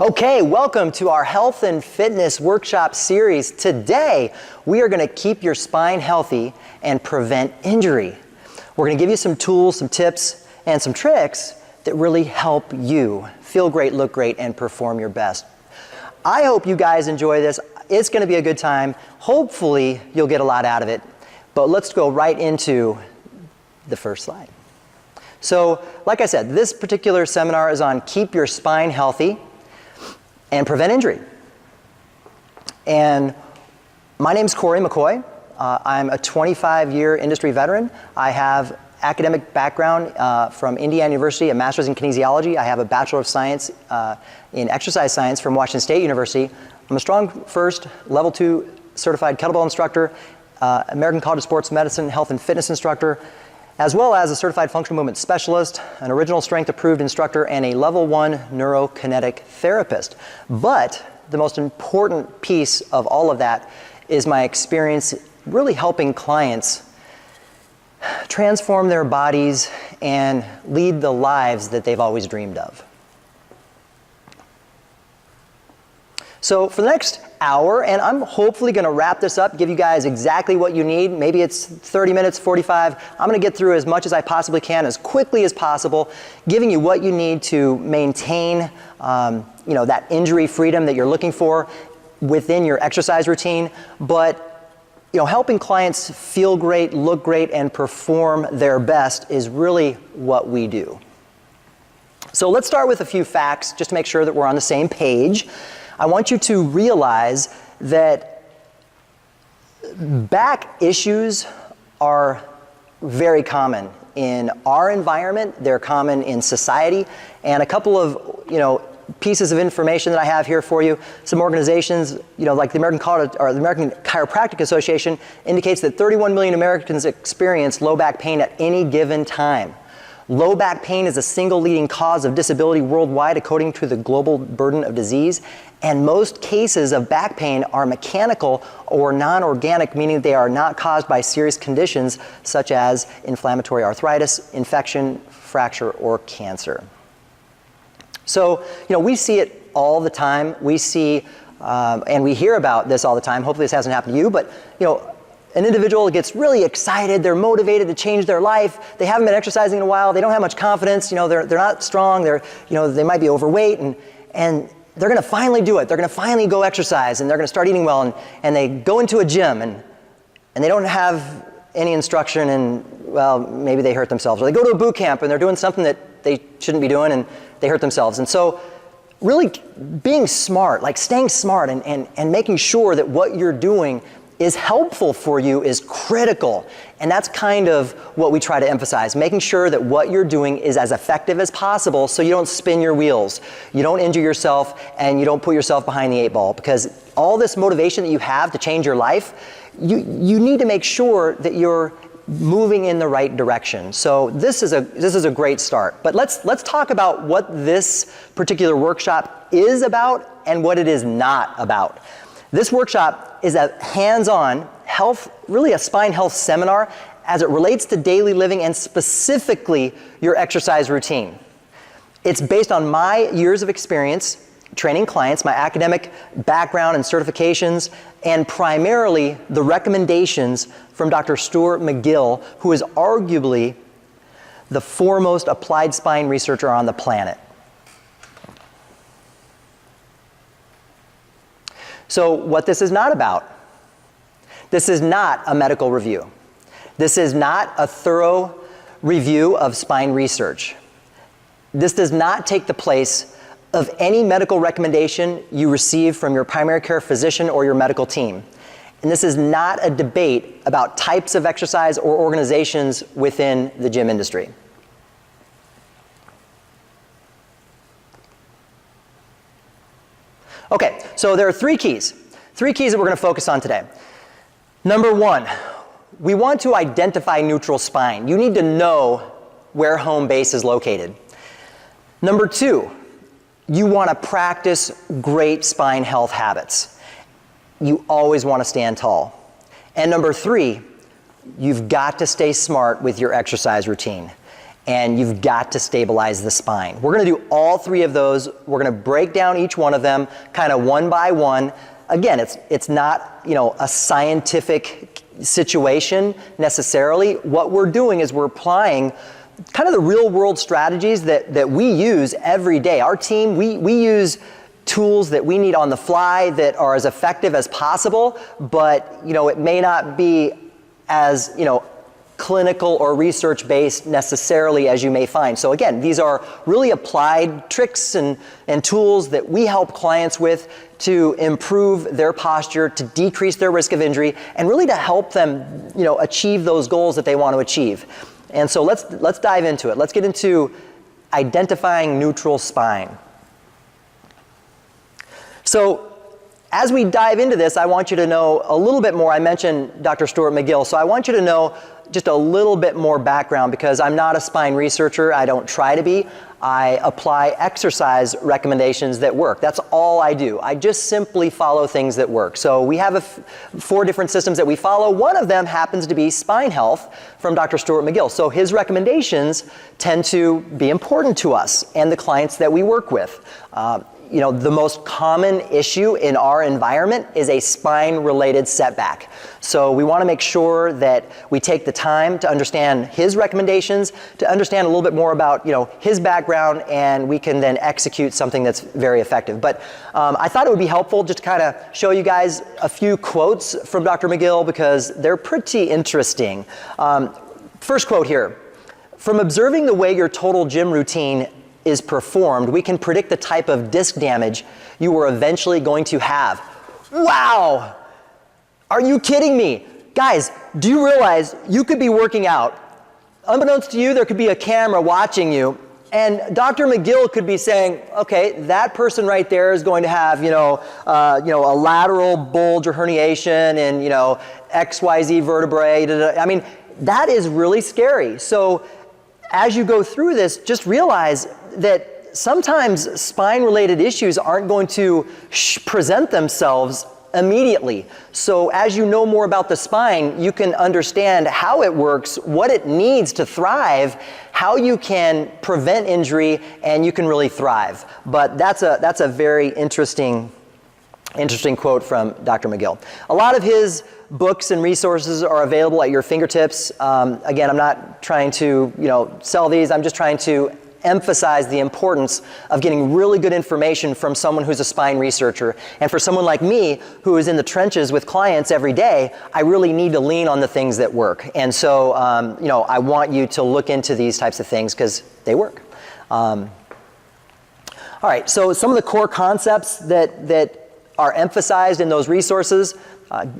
Okay, welcome to our health and fitness workshop series. Today, we are going to keep your spine healthy and prevent injury. We're going to give you some tools, some tips, and some tricks that really help you feel great, look great, and perform your best. I hope you guys enjoy this. It's going to be a good time. Hopefully, you'll get a lot out of it. But let's go right into the first slide. So, like I said, this particular seminar is on keep your spine healthy and prevent injury. And my name's Corey McCoy. I'm a 25-year industry veteran. I have academic background from Indiana University, a master's in kinesiology. I have a Bachelor of Science in exercise science from Washington State University. I'm a StrongFirst Level 2 certified kettlebell instructor, American College of Sports Medicine health and fitness instructor, as well as a certified functional movement specialist, an original strength approved instructor, and a level 1 neurokinetic therapist. But the most important piece of all of that is my experience really helping clients transform their bodies and lead the lives that they've always dreamed of. So for the next hour, and I'm hopefully going to wrap this up, give you guys exactly what you need. Maybe it's 30 minutes, 45. I'm going to get through as much as I possibly can, as quickly as possible, giving you what you need to maintain that injury freedom that you're looking for within your exercise routine, but helping clients feel great, look great, and perform their best is really what we do. So let's start with a few facts just to make sure that we're on the same page. I want you to realize that back issues are very common in our environment. They're common in society. And a couple of, pieces of information that I have here for you. Some organizations, like the American Chiropractic Association indicates that 31 million Americans experience low back pain at any given time. Low back pain is a single leading cause of disability worldwide according to the Global Burden of Disease, and most cases of back pain are mechanical or non-organic, meaning they are not caused by serious conditions such as inflammatory arthritis, infection, fracture, or cancer. So, we see it all the time. We see and we hear about this all the time. Hopefully this hasn't happened to you, but an individual gets really excited, they're motivated to change their life, they haven't been exercising in a while, they don't have much confidence, they're not strong, they might be overweight, and they're gonna finally do it. They're gonna finally go exercise, and they're gonna start eating well, and they go into a gym, and they don't have any instruction, and well, maybe they hurt themselves. Or they go to a boot camp, and they're doing something that they shouldn't be doing, and they hurt themselves. And so really being smart, like staying smart and making sure that what you're doing is helpful for you is critical. And that's kind of what we try to emphasize, making sure that what you're doing is as effective as possible so you don't spin your wheels, you don't injure yourself, and you don't put yourself behind the 8 ball. Because all this motivation that you have to change your life, you need to make sure that you're moving in the right direction. So this is a great start. But let's talk about what this particular workshop is about and what it is not about. This workshop is a hands-on health, really a spine health seminar as it relates to daily living and specifically your exercise routine. It's based on my years of experience training clients, my academic background and certifications, and primarily the recommendations from Dr. Stuart McGill, who is arguably the foremost applied spine researcher on the planet. So what this is not about, this is not a medical review. This is not a thorough review of spine research. This does not take the place of any medical recommendation you receive from your primary care physician or your medical team. And this is not a debate about types of exercise or organizations within the gym industry. Okay, so there are three keys that we're going to focus on today. Number one, we want to identify neutral spine. You need to know where home base is located. Number two, you want to practice great spine health habits. You always want to stand tall. And number three, you've got to stay smart with your exercise routine. and you've got to stabilize the spine. We're gonna do all three of those. We're gonna break down each one of them kind of one by one. Again, it's not, a scientific situation necessarily. What we're doing is we're applying kind of the real world strategies that we use every day. Our team, we use tools that we need on the fly that are as effective as possible, but it may not be as clinical or research based necessarily as you may find. So again, these are really applied tricks and tools that we help clients with to improve their posture, to decrease their risk of injury, and really to help them achieve those goals that they want to achieve. And so let's dive into it. Let's get into identifying neutral spine. So as we dive into this, I want you to know a little bit more. I mentioned Dr. Stuart McGill, so I want you to know just a little bit more background because I'm not a spine researcher. I don't try to be. I apply exercise recommendations that work. That's all I do. I just simply follow things that work. So we have 4 different systems that we follow. One of them happens to be Spine Health from Dr. Stuart McGill. So his recommendations tend to be important to us and the clients that we work with. The most common issue in our environment is a spine-related setback. So we want to make sure that we take the time to understand his recommendations, to understand a little bit more about his background, and we can then execute something that's very effective. But I thought it would be helpful just to kind of show you guys a few quotes from Dr. McGill because they're pretty interesting. First quote here: "From observing the way your total gym routine is performed, we can predict the type of disc damage you are eventually going to have." Wow! Are you kidding me? Guys, do you realize you could be working out? Unbeknownst to you, there could be a camera watching you, and Dr. McGill could be saying, okay, that person right there is going to have, a lateral bulge or herniation and, XYZ vertebrae. I mean, that is really scary. So as you go through this, just realize that sometimes spine-related issues aren't going to present themselves immediately. So as you know more about the spine, you can understand how it works, what it needs to thrive, how you can prevent injury, and you can really thrive. But that's a very interesting quote from Dr. McGill. A lot of his books and resources are available at your fingertips. Again, I'm not trying to sell these. I'm just trying to emphasize the importance of getting really good information from someone who's a spine researcher. And for someone like me, who is in the trenches with clients every day, I really need to lean on the things that work. And so, I want you to look into these types of things because they work. All right, so some of the core concepts that are emphasized in those resources.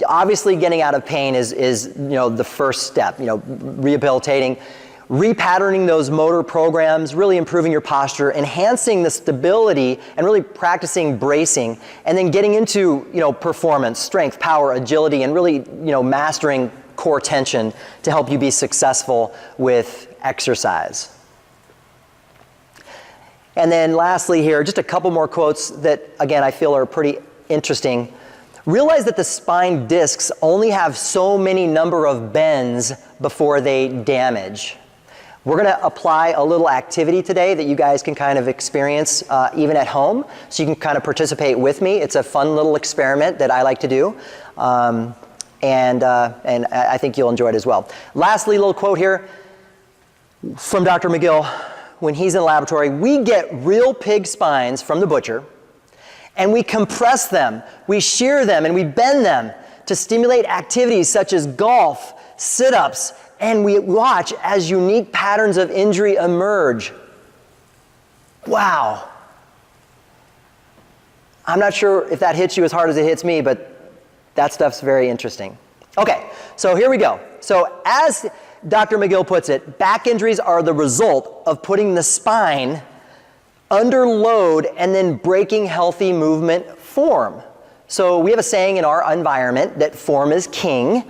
Obviously, getting out of pain is the first step. Rehabilitating, repatterning those motor programs, really improving your posture, enhancing the stability, and really practicing bracing, and then getting into performance, strength, power, agility, and really mastering core tension to help you be successful with exercise. And then lastly here, just a couple more quotes that, again, I feel are pretty interesting. Realize that the spine discs only have so many number of bends before they damage. We're going to apply a little activity today that you guys can kind of experience even at home, so you can kind of participate with me. It's a fun little experiment that I like to do, and I think you'll enjoy it as well. Lastly, a little quote here from Dr. McGill. When he's in the laboratory, we get real pig spines from the butcher, and we compress them, we shear them, and we bend them to stimulate activities such as golf, sit-ups, and we watch as unique patterns of injury emerge. Wow. I'm not sure if that hits you as hard as it hits me, but that stuff's very interesting. Okay, so here we go. So as Dr. McGill puts it, back injuries are the result of putting the spine under load and then breaking healthy movement form. So we have a saying in our environment that form is king,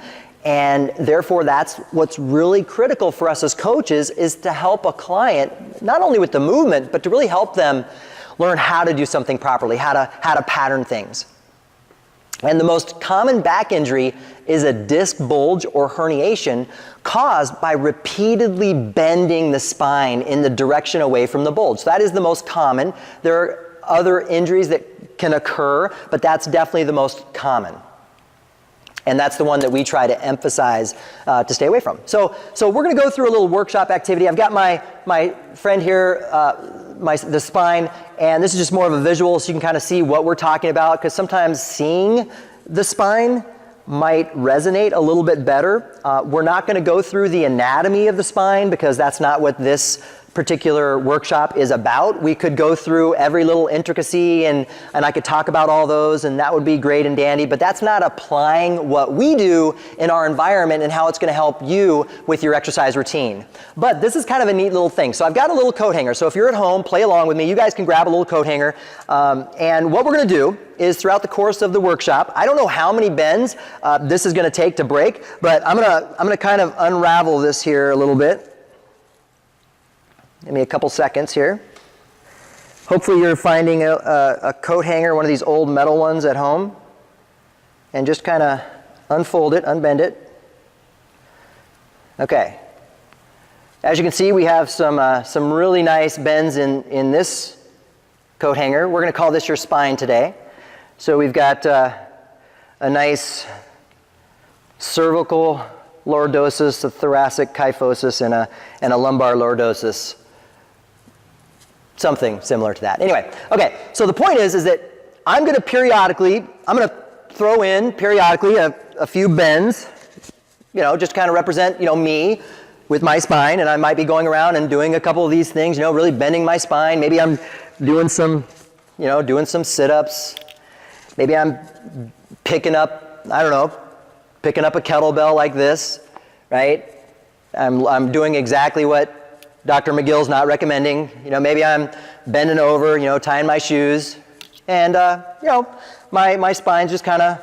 and therefore that's what's really critical for us as coaches, is to help a client not only with the movement, but to really help them learn how to do something properly, how to pattern things. And the most common back injury is a disc bulge or herniation caused by repeatedly bending the spine in the direction away from the bulge. So that is the most common. There are other injuries that can occur, but that's definitely the most common. And that's the one that we try to emphasize to stay away from. So we're going to go through a little workshop activity. I've got my friend here, the spine, and this is just more of a visual so you can kind of see what we're talking about, because sometimes seeing the spine might resonate a little bit better. We're not going to go through the anatomy of the spine because that's not what this particular workshop is about. We could go through every little intricacy and I could talk about all those, and that would be great and dandy, but that's not applying what we do in our environment and how it's going to help you with your exercise routine. But this is kind of a neat little thing. So I've got a little coat hanger. So if you're at home, play along with me. You guys can grab a little coat hanger. And what we're going to do is throughout the course of the workshop, I don't know how many bends this is going to take to break, but I'm going to kind of unravel this here a little bit. Give me a couple seconds here. Hopefully you're finding a coat hanger, one of these old metal ones at home, and just kind of unfold it, unbend it. Okay. As you can see, we have some really nice bends in this coat hanger. We're going to call this your spine today. So we've got a nice cervical lordosis, a thoracic kyphosis, and a lumbar lordosis. Something similar to that. Anyway, okay, so the point is that I'm going to throw in periodically a few bends, just kind of represent, me with my spine, and I might be going around and doing a couple of these things, really bending my spine. Maybe I'm doing some sit-ups. Maybe I'm picking up a kettlebell like this, right? I'm doing exactly what Dr. McGill's not recommending. Maybe I'm bending over, tying my shoes, and my spine's just kind of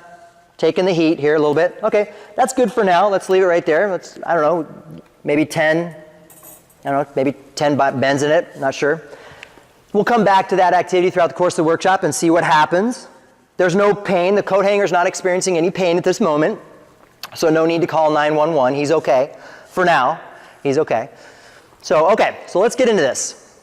taking the heat here a little bit. Okay, that's good for now. Let's leave it right there. Maybe 10 bends in it, not sure. We'll come back to that activity throughout the course of the workshop and see what happens. There's no pain. The coat hanger's not experiencing any pain at this moment, so no need to call 911. He's okay. For now, he's okay. So let's get into this.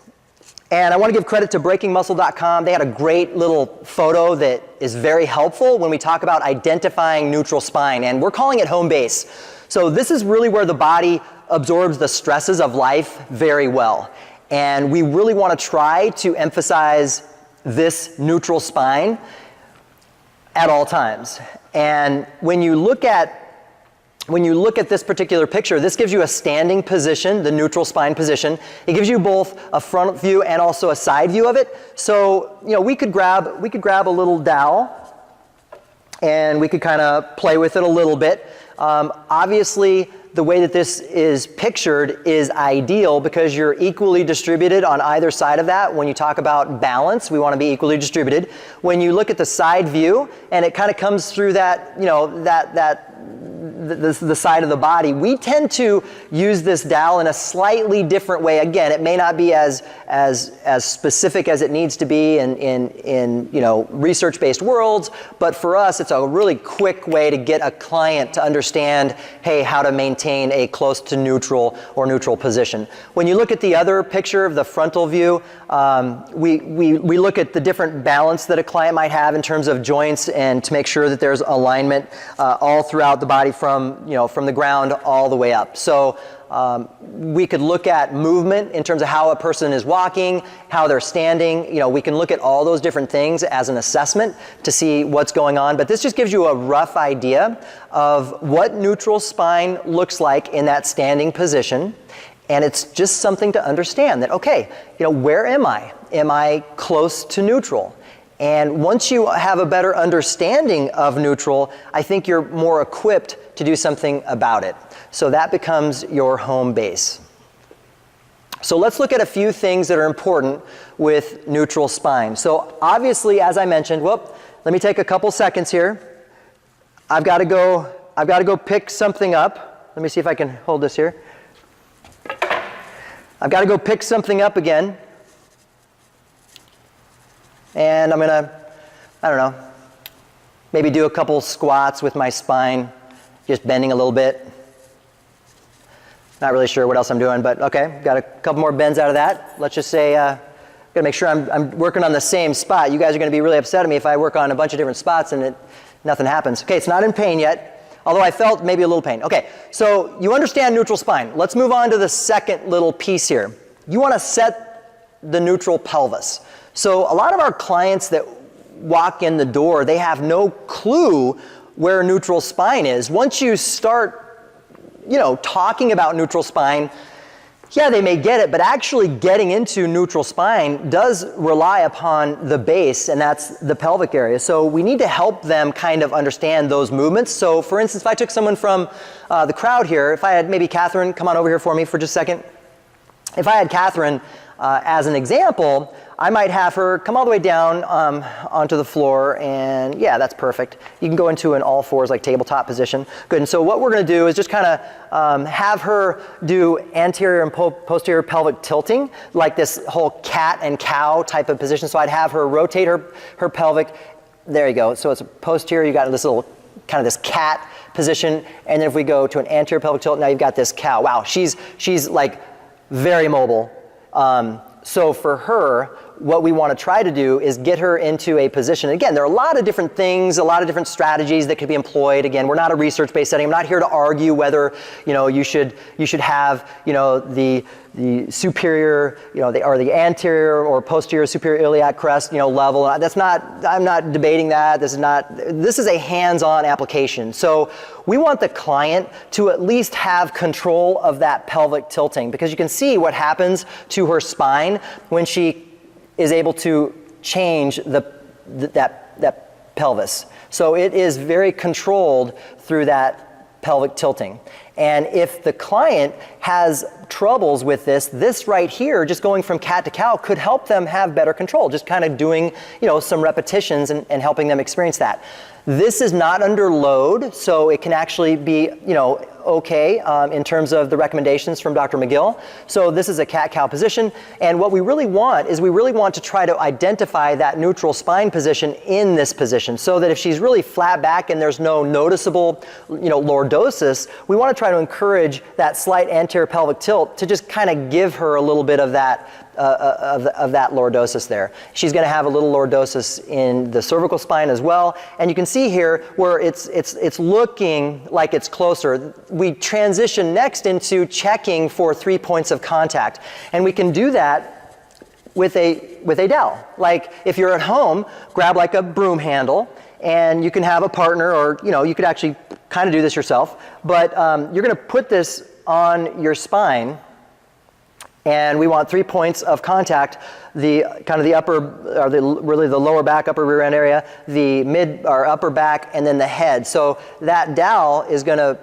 And I want to give credit to breakingmuscle.com. They had a great little photo that is very helpful when we talk about identifying neutral spine, and we're calling it home base. So this is really where the body absorbs the stresses of life very well. And we really want to try to emphasize this neutral spine at all times. And when you look at this particular picture, this gives you a standing position, the neutral spine position. It gives you both a front view and also a side view of it. So, we could grab a little dowel and we could kind of play with it a little bit. Obviously, the way that this is pictured is ideal because you're equally distributed on either side of that. When you talk about balance, we want to be equally distributed. When you look at the side view and it kind of comes through that, the side of the body, we tend to use this dowel in a slightly different way. Again, it may not be as specific as it needs to be in research-based worlds, but for us, it's a really quick way to get a client to understand, hey, how to maintain a close to neutral or neutral position. When you look at the other picture of the frontal view, we look at the different balance that a client might have in terms of joints and to make sure that there's alignment all throughout the body from the ground all the way up. So we could look at movement in terms of how a person is walking, how they're standing. We can look at all those different things as an assessment to see what's going on. But this just gives you a rough idea of what neutral spine looks like in that standing position. And it's just something to understand that, okay, where am I? Am I close to neutral? And once you have a better understanding of neutral, I think you're more equipped to do something about it. So that becomes your home base. So let's look at a few things that are important with neutral spine. So obviously, as I mentioned, let me take a couple seconds here. I've got to go pick something up. Let me see if I can hold this here. I've got to go pick something up again. And I'm going to, Maybe do a couple squats with my spine, just bending a little bit. Not really sure what else I'm doing, but okay, got a couple more bends out of that. Let's just say, gotta make sure I'm working on the same spot. You guys are gonna be really upset at me if I work on a bunch of different spots and nothing happens. Okay, it's not in pain yet, although I felt maybe a little pain. Okay, so you understand neutral spine. Let's move on to the second little piece here. You wanna set the neutral pelvis. So a lot of our clients that walk in the door, they have no clue where neutral spine is. Once you start, talking about neutral spine, yeah, they may get it, but actually getting into neutral spine does rely upon the base, and that's the pelvic area. So we need to help them kind of understand those movements. So for instance, if I took someone from the crowd here, if I had maybe Catherine, come on over here for me for just a second. If I had Catherine as an example, I might have her come all the way down onto the floor, and yeah, that's perfect. You can go into an all fours, like tabletop position. Good, and so what we're gonna do is just kind of have her do anterior and posterior pelvic tilting, like this whole cat and cow type of position. So I'd have her rotate her pelvic. There you go, so it's a posterior, you got this little, kind of this cat position, and then if we go to an anterior pelvic tilt, now you've got this cow. Wow, she's like very mobile. So for her, what we want to try to do is get her into a position. Again, there are a lot of different things, a lot of different strategies that could be employed. Again, we're not a research-based setting. I'm not here to argue whether you should have the superior or the anterior or posterior superior iliac crest level. That's not. I'm not debating that. This is a hands-on application. So we want the client to at least have control of that pelvic tilting, because you can see what happens to her spine when she is able to change that pelvis. So it is very controlled through that pelvic tilting. And if the client has troubles with this right here, just going from cat to cow, could help them have better control, just kind of doing some repetitions and helping them experience that. This is not under load, so it can actually be okay in terms of the recommendations from Dr. McGill. So this is a cat-cow position, and what we really want is to try to identify that neutral spine position in this position, so that if she's really flat back and there's no noticeable lordosis, we want to try to encourage that slight anterior pelvic tilt to just kind of give her a little bit of that that lordosis there. She's going to have a little lordosis in the cervical spine as well, and you can see here where it's looking like it's closer. We transition next into checking for 3 points of contact, and we can do that with a dowel. Like if you're at home, grab like a broom handle, and you can have a partner, or you could actually kind of do this yourself, but you're going to put this on your spine. And we want 3 points of contact, the upper, or really the lower back, upper rear end area, the mid or upper back, and then the head. So that dowel is going to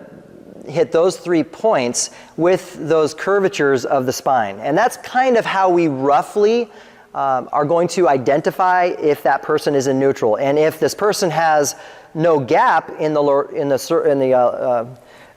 hit those 3 points with those curvatures of the spine. And that's kind of how we roughly are going to identify if that person is in neutral. And if this person has no gap in the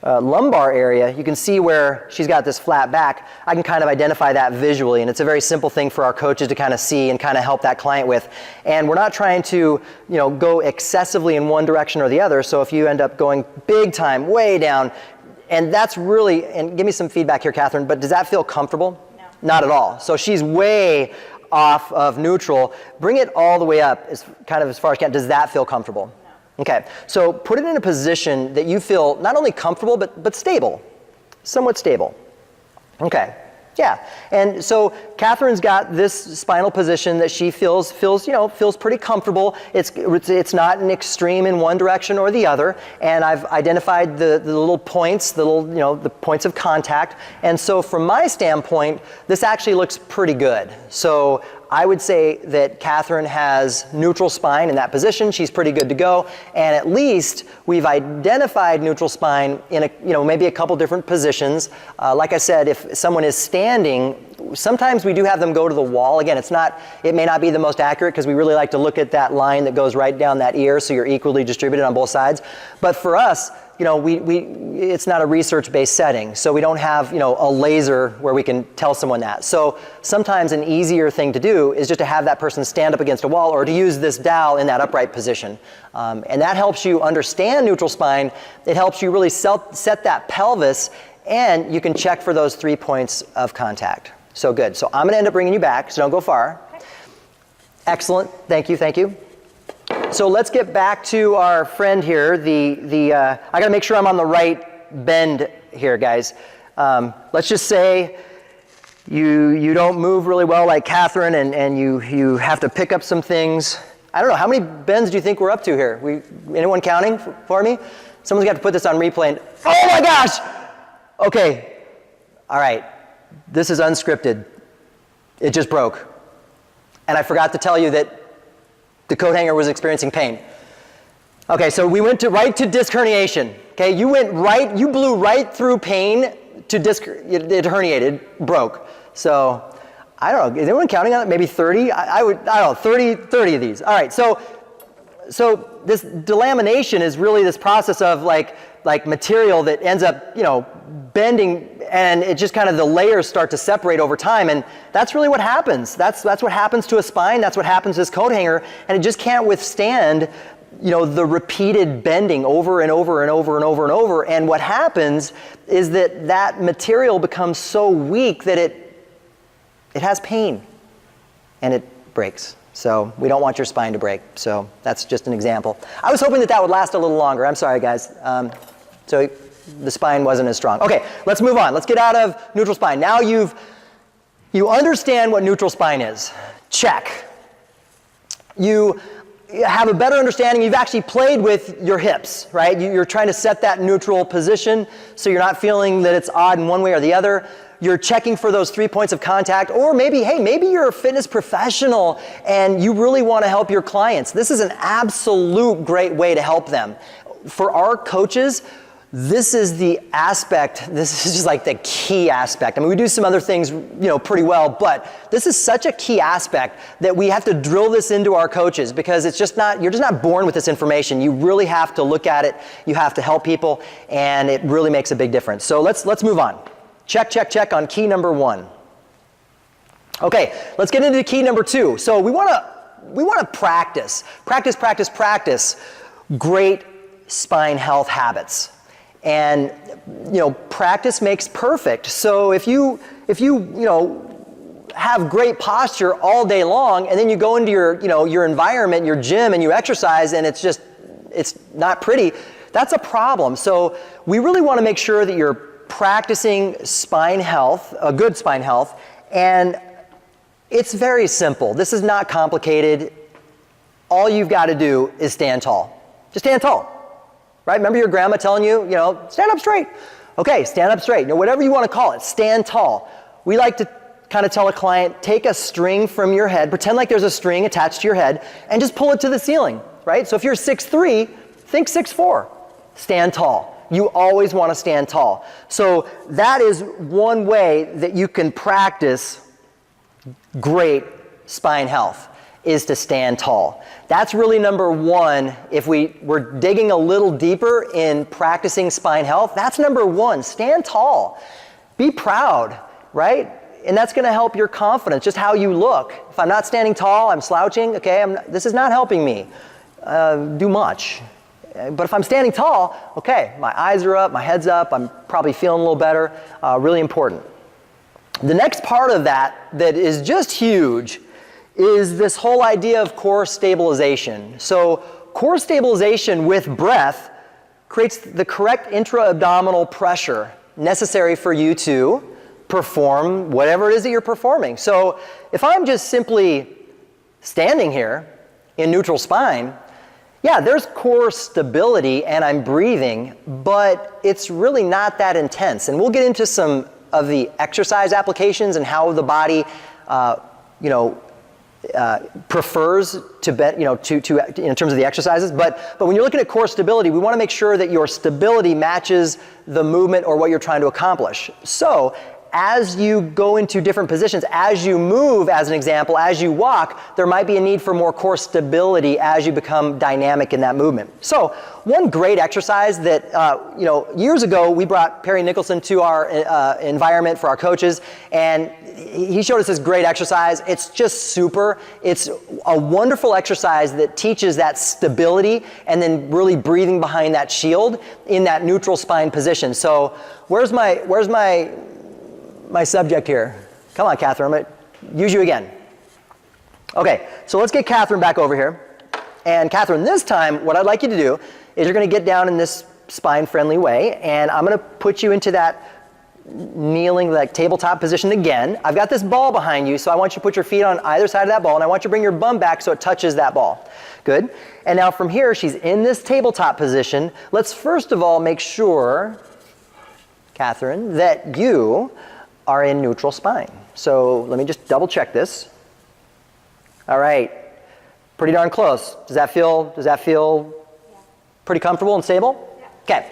lumbar area, you can see where she's got this flat back. I can kind of identify that visually, and it's a very simple thing for our coaches to kind of see and kind of help that client with. And we're not trying to go excessively in one direction or the other, so if you end up going big time, way down, and that's really, and give me some feedback here, Catherine, but does that feel comfortable? No. Not at all. So she's way off of neutral. Bring it all the way up, as far as you can. Does that feel comfortable? Okay, so put it in a position that you feel not only comfortable, but stable, somewhat stable. Okay, yeah, and so Catherine's got this spinal position that she feels pretty comfortable. It's not an extreme in one direction or the other, and I've identified the little points, the points of contact, and so from my standpoint, this actually looks pretty good. So I would say that Catherine has neutral spine in that position. She's pretty good to go, and at least we've identified neutral spine in maybe a couple different positions. Like I said, if someone is standing, sometimes we do have them go to the wall. Again, it may not be the most accurate, because we really like to look at that line that goes right down that ear, so you're equally distributed on both sides. But for us, it's not a research-based setting, so we don't have, a laser where we can tell someone that. So sometimes an easier thing to do is just to have that person stand up against a wall or to use this dowel in that upright position. And that helps you understand neutral spine. It helps you really set that pelvis, and you can check for those 3 points of contact. So good. So I'm going to end up bringing you back, so don't go far. Okay. Excellent. Thank you. Thank you. So let's get back to our friend here. I got to make sure I'm on the right bend here, guys. Let's just say you don't move really well like Catherine, and you have to pick up some things. I don't know, how many bends do you think we're up to here? Anyone counting for me? Someone's got to put this on replay. And, oh my gosh! Okay. All right. This is unscripted. It just broke. And I forgot to tell you that the coat hanger was experiencing pain. Okay, so we went right to disc herniation. Okay, you blew right through pain to disc, it herniated, broke. So, I don't know, is anyone counting on it? Maybe 30? I don't know, 30 of these. All right, so this delamination is really this process of like material that ends up, bending, and it just kind of, the layers start to separate over time, and that's really what happens. That's what happens to a spine, that's what happens to this coat hanger, and it just can't withstand, the repeated bending over and over and over and over and over, and what happens is that material becomes so weak that it has pain, and it breaks. So we don't want your spine to break. So that's just an example. I was hoping that would last a little longer. I'm sorry, guys. So the spine wasn't as strong. Okay, let's move on. Let's get out of neutral spine. Now you understand what neutral spine is. Check. You have a better understanding. You've actually played with your hips, right? You're trying to set that neutral position so you're not feeling that it's odd in one way or the other. You're checking for those 3 points of contact, or maybe you're a fitness professional and you really want to help your clients. This is an absolute great way to help them. For our coaches, this is the aspect, this is just like the key aspect. I mean, we do some other things, pretty well, but this is such a key aspect that we have to drill this into our coaches, because you're just not born with this information. You really have to look at it, you have to help people, and it really makes a big difference. So let's move on. Check, check, check on key number 1. Okay, let's get into key number 2. So we want to practice great spine health habits. And practice makes perfect. So if you have great posture all day long, and then you go into your environment, your gym, and you exercise, and it's not pretty, that's a problem. So we really want to make sure that you're practicing spine health, a good spine health, and it's very simple. This is not complicated. All you've got to do is stand tall. Just stand tall. Right? Remember your grandma telling you, stand up straight. Okay, stand up straight. Whatever you want to call it, stand tall. We like to kind of tell a client, take a string from your head, pretend like there's a string attached to your head, and just pull it to the ceiling, right? So if you're 6'3", think 6'4". Stand tall. You always want to stand tall. So that is one way that you can practice great spine health, is to stand tall. That's really number 1. If we're digging a little deeper in practicing spine health, that's number 1. Stand tall. Be proud, right? And that's going to help your confidence, just how you look. If I'm not standing tall, I'm slouching, okay, this is not helping me do much. But if I'm standing tall, okay, my eyes are up, my head's up, I'm probably feeling a little better. Really important. The next part of that is just huge is this whole idea of core stabilization. So core stabilization with breath creates the correct intra-abdominal pressure necessary for you to perform whatever it is that you're performing. So if I'm just simply standing here in neutral spine, yeah, there's core stability and I'm breathing, but it's really not that intense. And we'll get into some of the exercise applications and how the body, prefers to bend, to in terms of the exercises. But when you're looking at core stability, we want to make sure that your stability matches the movement or what you're trying to accomplish. So as you go into different positions, as you move, as an example, as you walk, there might be a need for more core stability as you become dynamic in that movement. So one great exercise that, years ago we brought Perry Nicholson to our environment for our coaches, and he showed us this great exercise. It's just super. It's a wonderful exercise that teaches that stability and then really breathing behind that shield in that neutral spine position. So where's my subject here? Come on, Catherine, I'm gonna use you again. Okay, so let's get Catherine back over here. And Catherine, this time, what I'd like you to do is you're gonna get down in this spine-friendly way, and I'm gonna put you into that kneeling, like tabletop position again. I've got this ball behind you, so I want you to put your feet on either side of that ball, and I want you to bring your bum back so it touches that ball. Good. And now from here, she's in this tabletop position. Let's first of all make sure, Catherine, that you are in neutral spine. So let me just double check this. All right. Pretty darn close. Does that feel pretty comfortable and stable? Yeah. Okay.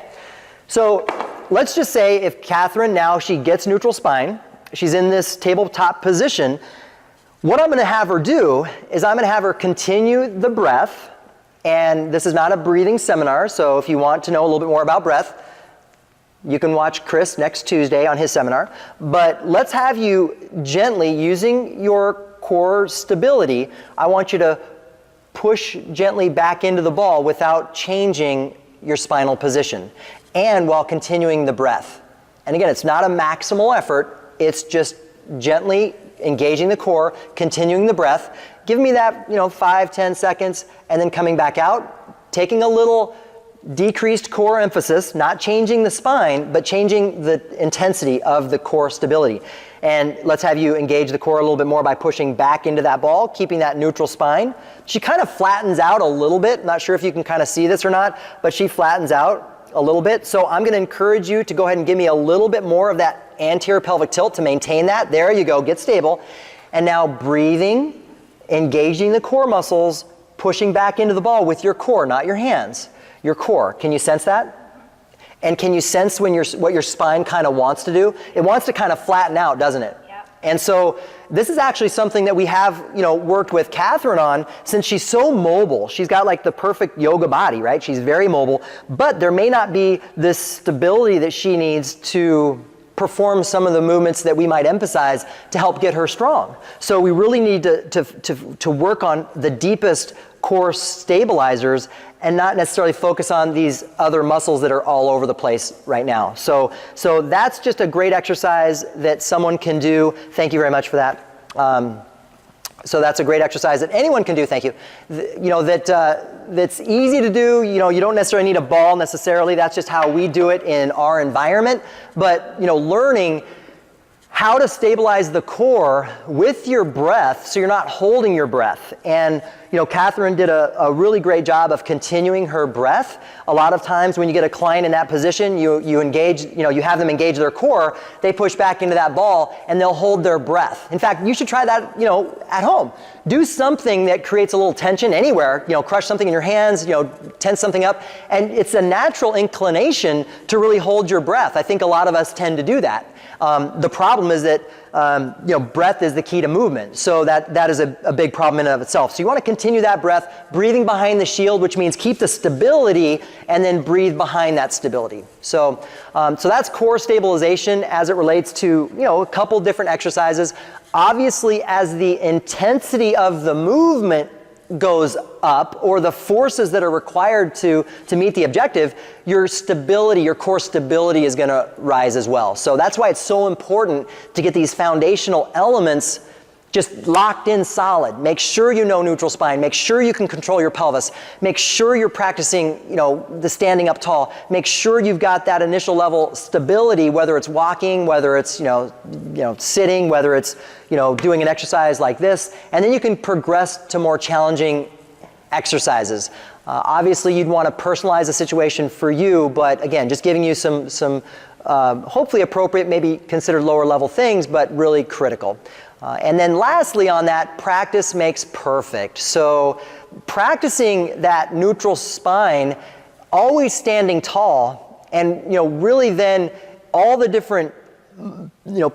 So let's just say if Catherine now she gets neutral spine, she's in this tabletop position, what I'm going to have her do is I'm going to have her continue the breath, and this is not a breathing seminar, so if you want to know a little bit more about breath, you can watch Chris next Tuesday on his seminar, but let's have you gently, using your core stability, I want you to push gently back into the ball without changing your spinal position, and while continuing the breath. And again, it's not a maximal effort, it's just gently engaging the core, continuing the breath. Give me that, 5-10 seconds, and then coming back out, taking a little decreased core emphasis, not changing the spine, but changing the intensity of the core stability. And let's have you engage the core a little bit more by pushing back into that ball, keeping that neutral spine. She kind of flattens out a little bit. Not sure if you can kind of see this or not, but she flattens out a little bit. So I'm going to encourage you to go ahead and give me a little bit more of that anterior pelvic tilt to maintain that. There you go, get stable. And now breathing, engaging the core muscles, pushing back into the ball with your core, not your hands. Your core. Can you sense that? And can you sense when what your spine kind of wants to do? It wants to kind of flatten out, doesn't it? Yep. And so this is actually something that we have, worked with Catherine on since she's so mobile. She's got like the perfect yoga body, right? She's very mobile, but there may not be this stability that she needs to perform some of the movements that we might emphasize to help get her strong. So we really need to work on the deepest core stabilizers and not necessarily focus on these other muscles that are all over the place right now. So that's just a great exercise that someone can do. Thank you very much for that. So that's a great exercise that anyone can do, thank you. That's easy to do. You don't necessarily need a ball necessarily. That's just how we do it in our environment. But, learning how to stabilize the core with your breath so you're not holding your breath. And Catherine did a really great job of continuing her breath. A lot of times when you get a client in that position, you engage, you have them engage their core, they push back into that ball and they'll hold their breath. In fact, you should try that, at home. Do something that creates a little tension anywhere, crush something in your hands, tense something up, and it's a natural inclination to really hold your breath. I think a lot of us tend to do that. The problem is that breath is the key to movement, so that is a big problem in and of itself. So you want to continue that breath, breathing behind the shield, which means keep the stability and then breathe behind that stability. So that's core stabilization as it relates to a couple different exercises. Obviously, as the intensity of the movement goes up, or the forces that are required to meet the objective, your stability, your core stability is going to rise as well. So that's why it's so important to get these foundational elements just locked in solid. Make sure you know neutral spine. Make sure you can control your pelvis. Make sure you're practicing, the standing up tall. Make sure you've got that initial level stability, whether it's walking, whether it's, sitting, whether it's, doing an exercise like this. And then you can progress to more challenging exercises. Obviously, you'd want to personalize the situation for you, but again, just giving you some hopefully appropriate, maybe considered lower level things, but really critical. And then lastly on that, practice makes perfect. So practicing that neutral spine, always standing tall, and really then all the different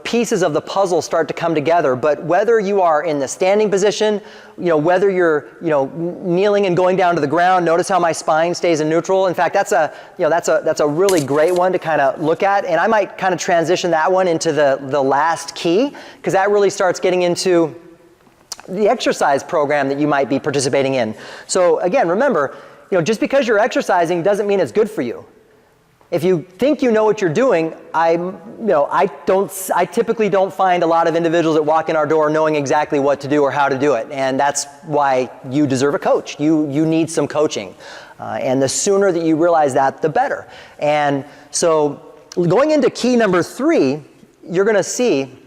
pieces of the puzzle start to come together. But whether you are in the standing position, whether you're, kneeling and going down to the ground, notice how my spine stays in neutral. In fact, that's a really great one to kind of look at. And I might kind of transition that one into the last key, because that really starts getting into the exercise program that you might be participating in. So again, remember, just because you're exercising doesn't mean it's good for you. If you think you know what you're doing, I typically don't find a lot of individuals that walk in our door knowing exactly what to do or how to do it. And that's why you deserve a coach. You need some coaching. And the sooner that you realize that, the better. And so going into key number 3, you're going to see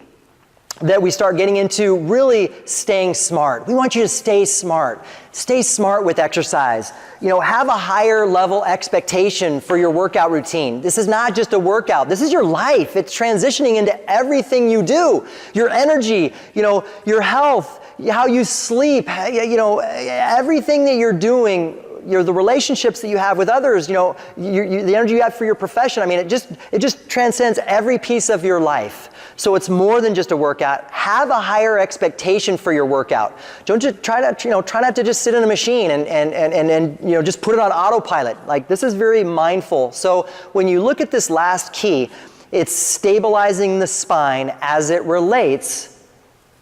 that we start getting into really staying smart. We want you to stay smart. Stay smart with exercise. Have a higher level expectation for your workout routine. This is not just a workout. This is your life. It's transitioning into everything you do. Your energy, your health, how you sleep, everything that you're doing, the relationships that you have with others, the energy you have for your profession. I mean, it just transcends every piece of your life. So it's more than just a workout. Have a higher expectation for your workout. Don't just try not to just sit in a machine and just put it on autopilot. Like, this is very mindful. So when you look at this last key, it's stabilizing the spine as it relates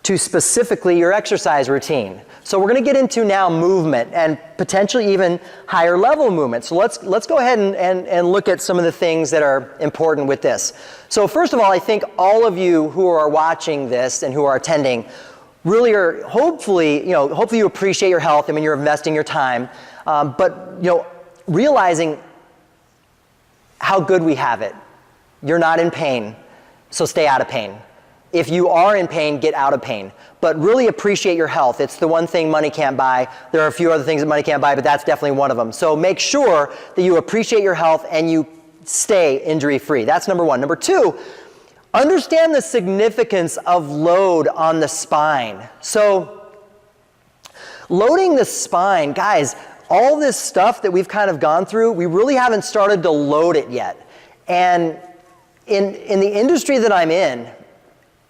to specifically your exercise routine. So we're going to get into now movement and potentially even higher level movement. So let's go ahead and look at some of the things that are important with this. So first of all, I think all of you who are watching this and who are attending really are hopefully you appreciate your health. I mean, you're investing your time, but realizing how good we have it. You're not in pain, so stay out of pain. If you are in pain, get out of pain. But really appreciate your health. It's the one thing money can't buy. There are a few other things that money can't buy, but that's definitely one of them. So make sure that you appreciate your health and you stay injury-free. That's number 1. Number 2, understand the significance of load on the spine. So loading the spine, guys, all this stuff that we've kind of gone through, we really haven't started to load it yet. And in the industry that I'm in,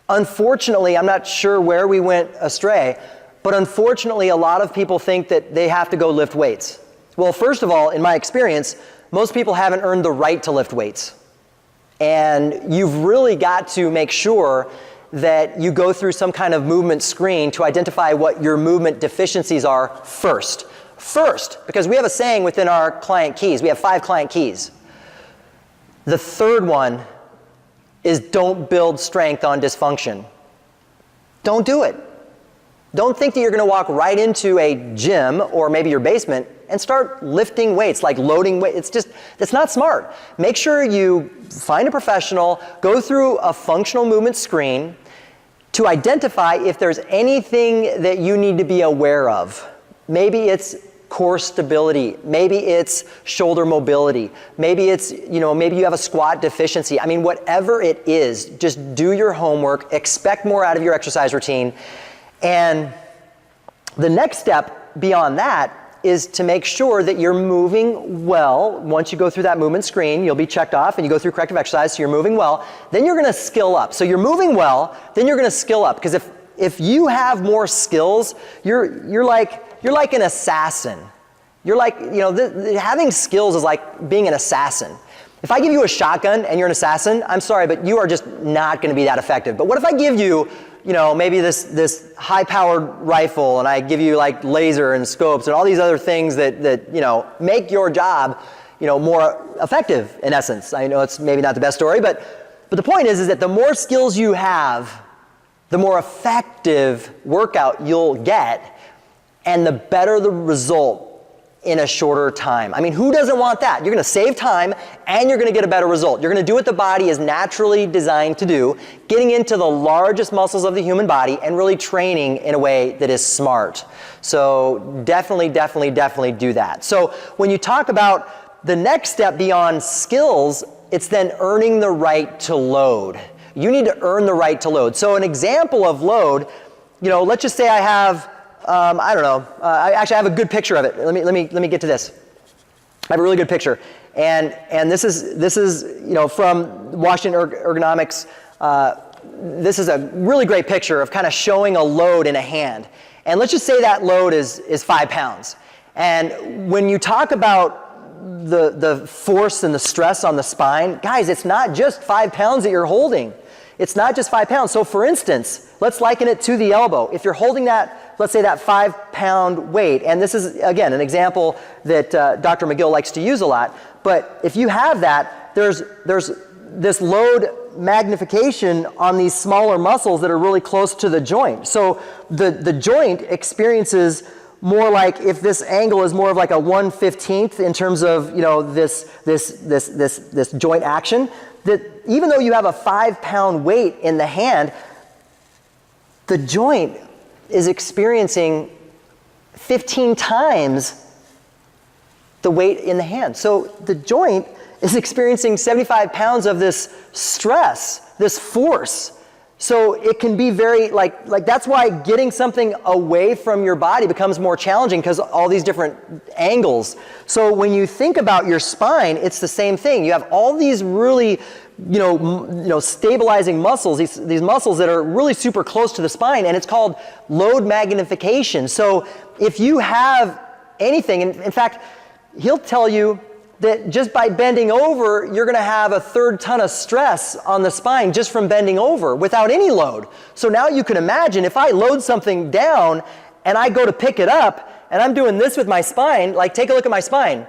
unfortunately, I'm not sure where we went astray, but unfortunately, a lot of people think that they have to go lift weights. Well, first of all, in my experience, most people haven't earned the right to lift weights. And you've really got to make sure that you go through some kind of movement screen to identify what your movement deficiencies are first. Because we have a saying within our client keys. We have 5 client keys. The third one is don't build strength on dysfunction. Don't do it. Don't think that you're going to walk right into a gym or maybe your basement and start lifting weights, like loading weights. It's not smart. Make sure you find a professional, go through a functional movement screen to identify if there's anything that you need to be aware of. Maybe it's core stability, maybe it's shoulder mobility, maybe it's, maybe you have a squat deficiency. I mean, whatever it is, just do your homework, expect more out of your exercise routine. And the next step beyond that is to make sure that you're moving well. Once you go through that movement screen, you'll be checked off and you go through corrective exercise, so you're moving well. Then you're going to skill up. So you're moving well, then you're going to skill up. Because if you have more skills, you're like an assassin. You're like, having skills is like being an assassin. If I give you a shotgun and you're an assassin, I'm sorry, but you are just not going to be that effective. But what if I give you, maybe this high-powered rifle, and I give you like laser and scopes and all these other things that make your job, more effective in essence. I know it's maybe not the best story, but the point is that the more skills you have, the more effective workout you'll get, and the better the result in a shorter time. I mean, who doesn't want that? You're going to save time and you're going to get a better result. You're going to do what the body is naturally designed to do, getting into the largest muscles of the human body and really training in a way that is smart. So definitely do that. So when you talk about the next step beyond skills, it's then earning the right to load. You need to earn the right to load. So an example of load, let's just say I have I actually have a good picture of it. Let me get to this. I have a really good picture, and this is from Washington Ergonomics this is a really great picture of kind of showing a load in a hand. And let's just say that load is 5 pounds. And when you talk about the force and the stress on the spine, guys, it's not just 5 pounds that you're holding. It's not just 5 pounds. So for instance, let's liken it to the elbow. If you're holding that, let's say that 5 pound weight, and this is, again, an example that Dr. McGill likes to use a lot, but if you have that, there's this load magnification on these smaller muscles that are really close to the joint. So the joint experiences more like, if this angle is more of like a 1/15 in terms of, you know, this joint action, that even though you have a 5 pound weight in the hand, the joint is experiencing 15 times the weight in the hand. So the joint is experiencing 75 pounds of this stress, this force. So it can be very, like that's why getting something away from your body becomes more challenging, because all these different angles. So when you think about your spine, it's the same thing. You have all these really, stabilizing muscles, these muscles that are really super close to the spine, and it's called load magnification. So if you have anything, in fact, he'll tell you that just by bending over, you're going to have a 1/3 ton of stress on the spine just from bending over without any load. So now you can imagine if I load something down and I go to pick it up and I'm doing this with my spine, like take a look at my spine.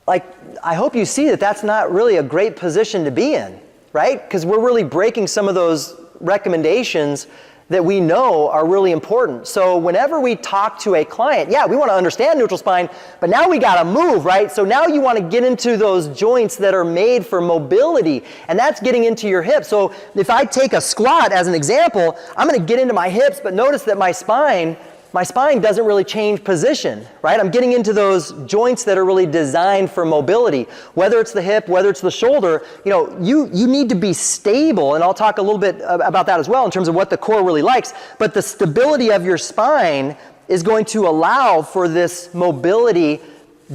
Like, I hope you see that that's not really a great position to be in, right? Because we're really breaking some of those recommendations that we know are really important. So whenever we talk to a client, yeah, we want to understand neutral spine, but now we got to move, right? So now you want to get into those joints that are made for mobility, and that's getting into your hips. So if I take a squat as an example, I'm going to get into my hips, but notice that my spine doesn't really change position, right? I'm getting into those joints that are really designed for mobility. Whether it's the hip, whether it's the shoulder, you need to be stable, and I'll talk a little bit about that as well in terms of what the core really likes, but the stability of your spine is going to allow for this mobility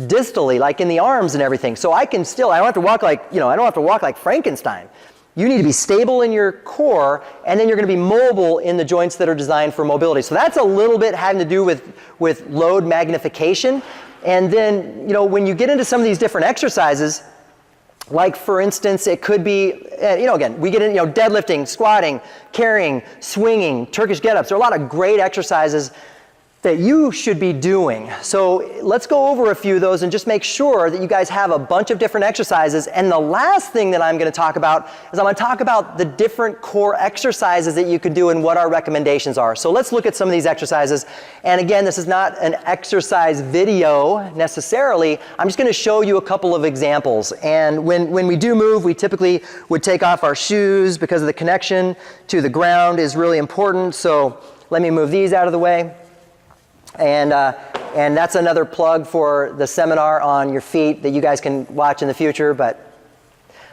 distally, like in the arms and everything. So I don't have to walk like Frankenstein. You need to be stable in your core, and then you're going to be mobile in the joints that are designed for mobility. So that's a little bit having to do with load magnification. And then, when you get into some of these different exercises, like for instance, it could be, again, we get in, deadlifting, squatting, carrying, swinging, Turkish get-ups. There are a lot of great exercises that you should be doing. So let's go over a few of those and just make sure that you guys have a bunch of different exercises. And the last thing that I'm going to talk about is I'm going to talk about the different core exercises that you could do and what our recommendations are. So let's look at some of these exercises. And again, this is not an exercise video necessarily. I'm just going to show you a couple of examples. And when we do move, we typically would take off our shoes because of the connection to the ground is really important. So let me move these out of the way. And that's another plug for the seminar on your feet that you guys can watch in the future, but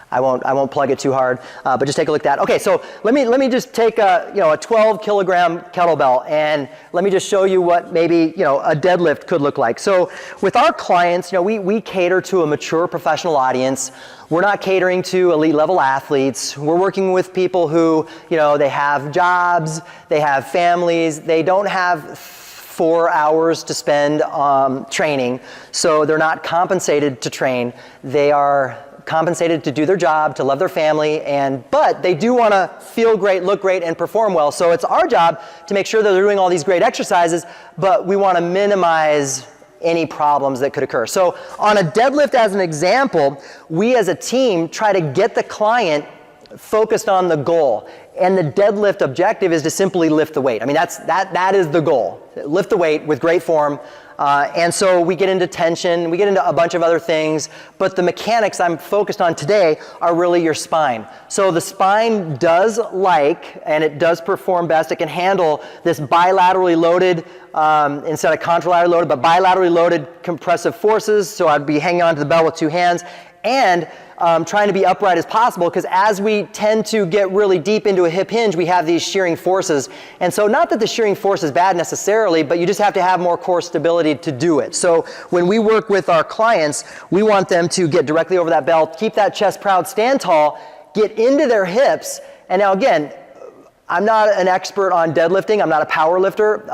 I won't plug it too hard. But just take a look at that. Okay, so let me just take a 12 kilogram kettlebell, and let me just show you what maybe a deadlift could look like. So with our clients, we cater to a mature professional audience. We're not catering to elite level athletes. We're working with people who they have jobs, they have families, they don't have 4 hours to spend training, so they're not compensated to train. They are compensated to do their job, to love their family, but they do want to feel great, look great, and perform well. So it's our job to make sure that they're doing all these great exercises, but we want to minimize any problems that could occur. So on a deadlift as an example, we as a team try to get the client focused on the goal. And the deadlift objective is to simply lift the weight. I mean, that is the goal. Lift the weight with great form. And so we get into tension, we get into a bunch of other things, but the mechanics I'm focused on today are really your spine. So the spine does and it does perform best. It can handle this bilaterally loaded, instead of contralaterally loaded, but bilaterally loaded compressive forces. So I'd be hanging onto the bell with 2 hands, and trying to be upright as possible, because as we tend to get really deep into a hip hinge, we have these shearing forces. And so not that the shearing force is bad necessarily, but you just have to have more core stability to do it. So when we work with our clients, we want them to get directly over that bell, keep that chest proud, stand tall, get into their hips. And now again, I'm not an expert on deadlifting. I'm not a power lifter.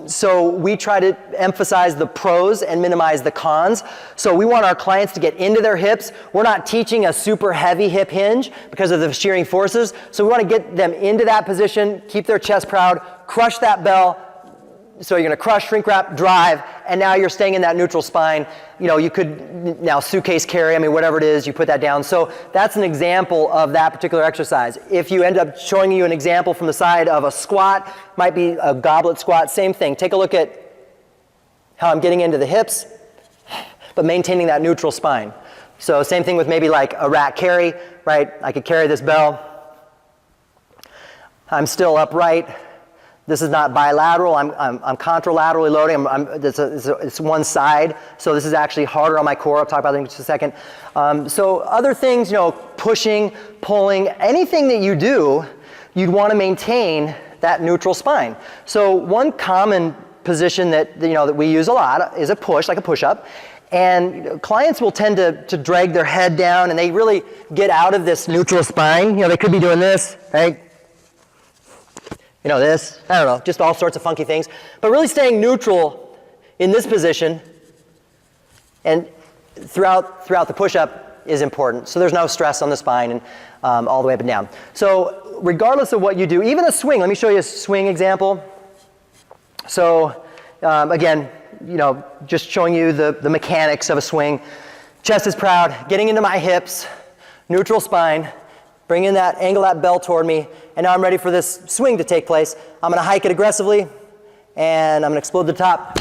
So we try to emphasize the pros and minimize the cons. So we want our clients to get into their hips. We're not teaching a super heavy hip hinge because of the shearing forces. So we want to get them into that position, keep their chest proud, crush that bell. So you're going to crush, shrink wrap, drive, and now you're staying in that neutral spine. You know, you could now suitcase carry, I mean, whatever it is, you put that down. So that's an example of that particular exercise. If you end up showing you an example from the side of a squat, might be a goblet squat, same thing. Take a look at how I'm getting into the hips, but maintaining that neutral spine. So same thing with maybe like a rack carry, right? I could carry this bell. I'm still upright. This is not bilateral, I'm contralaterally loading, it's one side, so this is actually harder on my core. I'll talk about that in just a second. So other things, you know, pushing, pulling, anything that you do, you'd want to maintain that neutral spine. So one common position that, you know, that we use a lot is a push, like a push-up. And clients will tend to drag their head down and they really get out of this neutral spine. You know, they could be doing this, right? You know, this, I don't know, just all sorts of funky things. But really staying neutral in this position and throughout the push-up is important. So there's no stress on the spine and all the way up and down. So regardless of what you do, even a swing, let me show you a swing example. So again, you know, just showing you the mechanics of a swing. Chest is proud, getting into my hips, neutral spine, bringing that angle, that bell toward me, and now I'm ready for this swing to take place. I'm gonna hike it aggressively, and I'm gonna explode the top.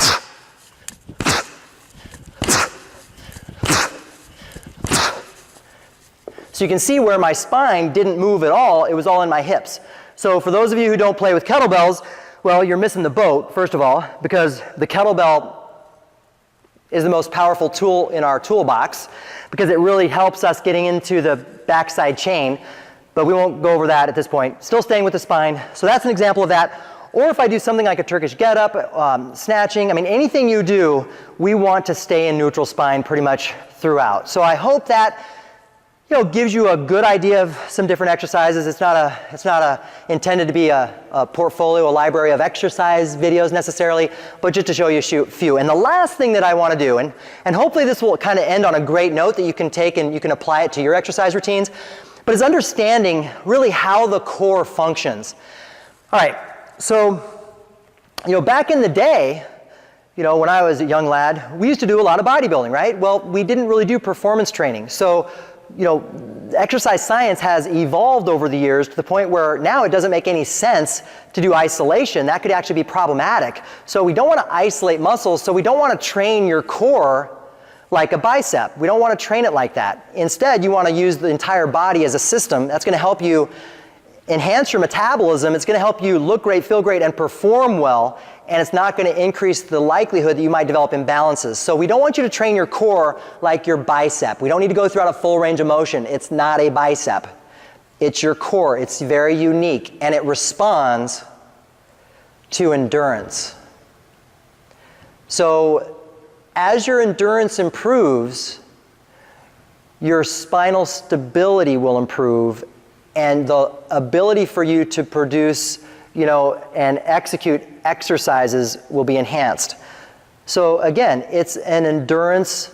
So you can see where my spine didn't move at all, it was all in my hips. So for those of you who don't play with kettlebells, well, you're missing the boat, first of all, because the kettlebell is the most powerful tool in our toolbox because it really helps us getting into the backside chain, but we won't go over that at this point. Still staying with the spine. So that's an example of that. Or if I do something like a Turkish get-up, snatching, I mean, anything you do, we want to stay in neutral spine pretty much throughout. So I hope that, you know, gives you a good idea of some different exercises. It's not intended to be a portfolio, a library of exercise videos necessarily, but just to show you a few. And the last thing that I want to do, and hopefully this will kind of end on a great note that you can take and you can apply it to your exercise routines, but is understanding really how the core functions. All right, so, you know, back in the day, you know, when I was a young lad, we used to do a lot of bodybuilding, right? Well, we didn't really do performance training. So, you know, exercise science has evolved over the years to the point where now it doesn't make any sense to do isolation. That could actually be problematic. So we don't want to isolate muscles, so we don't want to train your core like a bicep. We don't want to train it like that. Instead, you want to use the entire body as a system. That's going to help you enhance your metabolism. It's going to help you look great, feel great, and perform well. And it's not going to increase the likelihood that you might develop imbalances. So we don't want you to train your core like your bicep. We don't need to go throughout a full range of motion. It's not a bicep. It's your core. It's very unique, and it responds to endurance. So as your endurance improves, your spinal stability will improve, and the ability for you to produce, you know, and execute exercises will be enhanced. So again, it's an endurance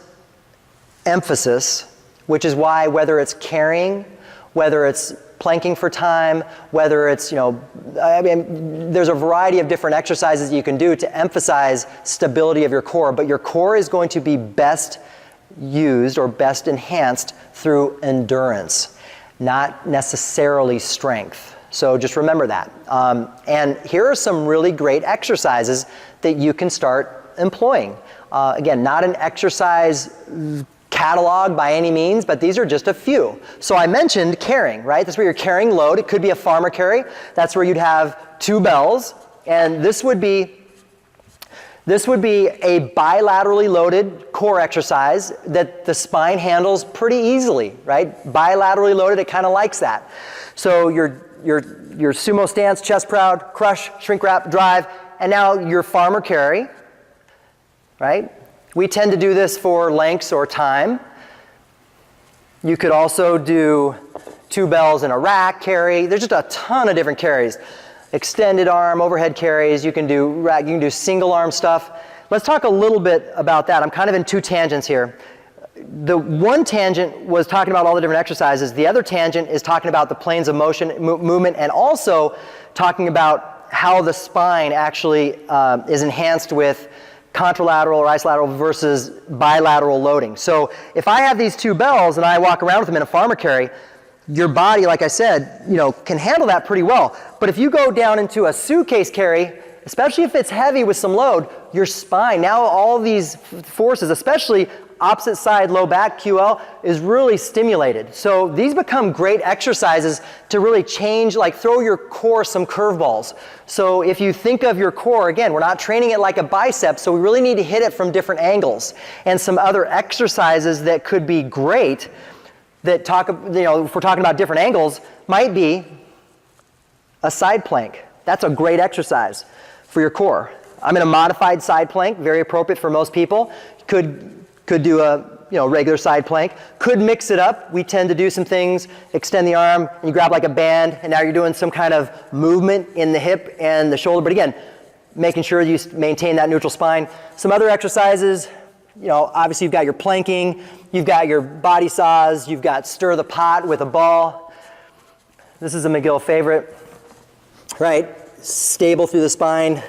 emphasis, which is why whether it's carrying, whether it's planking for time, whether it's, you know, I mean, there's a variety of different exercises you can do to emphasize stability of your core, but your core is going to be best used or best enhanced through endurance, not necessarily strength. So just remember that. And here are some really great exercises that you can start employing. Again, not an exercise catalog by any means, but these are just a few. So I mentioned carrying, right? That's where you're carrying load. It could be a farmer carry. That's where you'd have 2 bells. And this would be a bilaterally loaded core exercise that the spine handles pretty easily, right? Bilaterally loaded, it kind of likes that. So your sumo stance, chest proud, crush, shrink wrap, drive, and now your farmer carry, right? We tend to do this for lengths or time. You could also do 2 bells in a rack carry. There's just a ton of different carries. Extended arm, overhead carries. You can do rack, you can do single arm stuff. Let's talk a little bit about that. I'm kind of in 2 tangents here. The one tangent was talking about all the different exercises. The other tangent is talking about the planes of motion, movement, and also talking about how the spine actually is enhanced with contralateral or isolateral versus bilateral loading. So if I have these 2 bells and I walk around with them in a farmer carry, your body, like I said, can handle that pretty well. But if you go down into a suitcase carry, especially if it's heavy with some load, your spine, now all these forces, especially opposite side low back QL, is really stimulated. So these become great exercises to really change, like throw your core some curveballs. So if you think of your core, again, we're not training it like a bicep, so we really need to hit it from different angles. And some other exercises that could be great that talk, if we're talking about different angles, might be a side plank. That's a great exercise for your core. I'm in a modified side plank, very appropriate for most people. Could do a regular side plank. Could mix it up. We tend to do some things, extend the arm, and you grab like a band, and now you're doing some kind of movement in the hip and the shoulder. But again, making sure you maintain that neutral spine. Some other exercises, obviously you've got your planking, you've got your body saws, you've got stir the pot with a ball. This is a McGill favorite, right? Stable through the spine,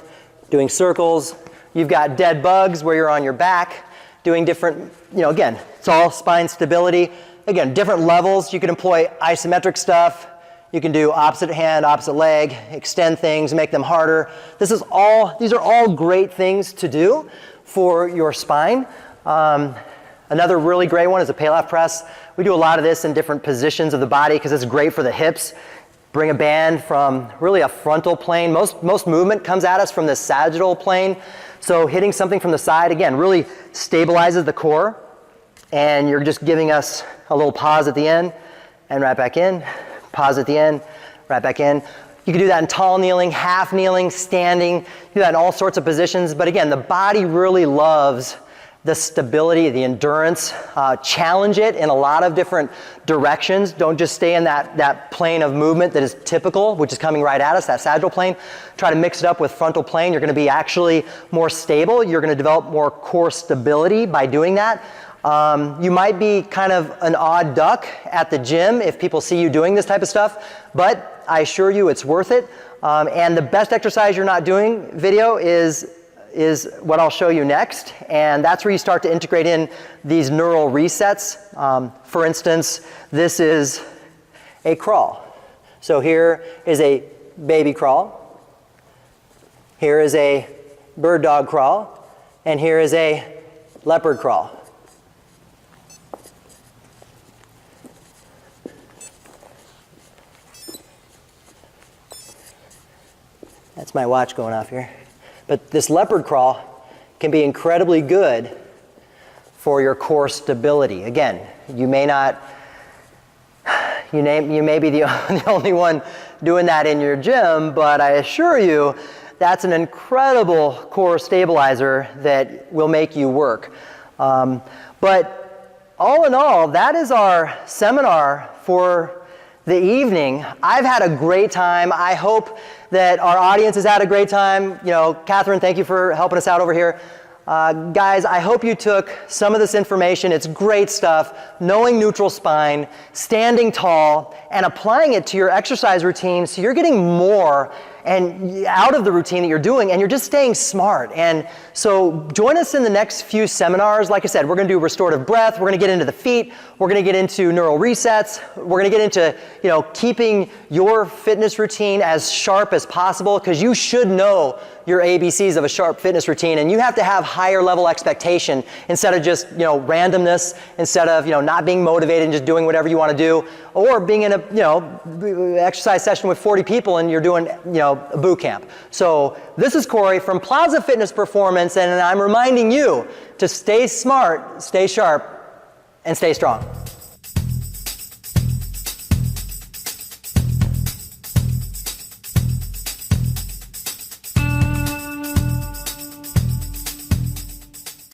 doing circles. You've got dead bugs where you're on your back, doing different, again, it's all spine stability. Again, different levels. You can employ isometric stuff. You can do opposite hand, opposite leg, extend things, make them harder. These are all great things to do for your spine. Another really great one is a Pallof press. We do a lot of this in different positions of the body because it's great for the hips. Bring a band from really a frontal plane. Most movement comes at us from the sagittal plane. So hitting something from the side, again, really stabilizes the core. And you're just giving us a little pause at the end and right back in. Pause at the end, right back in. You can do that in tall kneeling, half kneeling, standing. You do that in all sorts of positions. But again, the body really loves the stability, the endurance. Challenge it in a lot of different directions. Don't just stay in that plane of movement that is typical, which is coming right at us, that sagittal plane. Try to mix it up with frontal plane. You're going to be actually more stable. You're going to develop more core stability by doing that. You might be kind of an odd duck at the gym if people see you doing this type of stuff, but I assure you it's worth it. And the best exercise you're not doing video is what I'll show you next, and that's where you start to integrate in these neural resets. For instance, this is a crawl. So here is a baby crawl, here is a bird dog crawl, and here is a leopard crawl. That's my watch going off here. But this leopard crawl can be incredibly good for your core stability. Again, you may be the only one doing that in your gym, but I assure you that's an incredible core stabilizer that will make you work. But all in all, that is our seminar for the evening. I've had a great time. I hope that our audience has had a great time. Catherine, thank you for helping us out over here. Guys, I hope you took some of this information. It's great stuff. Knowing neutral spine, standing tall, and applying it to your exercise routine so you're getting more and out of the routine that you're doing, and you're just staying smart. And so join us in the next few seminars. Like I said, we're going to do restorative breath. We're going to get into the feet. We're going to get into neural resets. We're going to get into keeping your fitness routine as sharp as possible, because you should know your ABCs of a sharp fitness routine, and you have to have higher level expectation instead of just randomness, instead of not being motivated and just doing whatever you want to do, or being in a exercise session with 40 people and you're doing a boot camp. So this is Corey from Plaza Fitness Performance, and I'm reminding you to stay smart, stay sharp, and stay strong.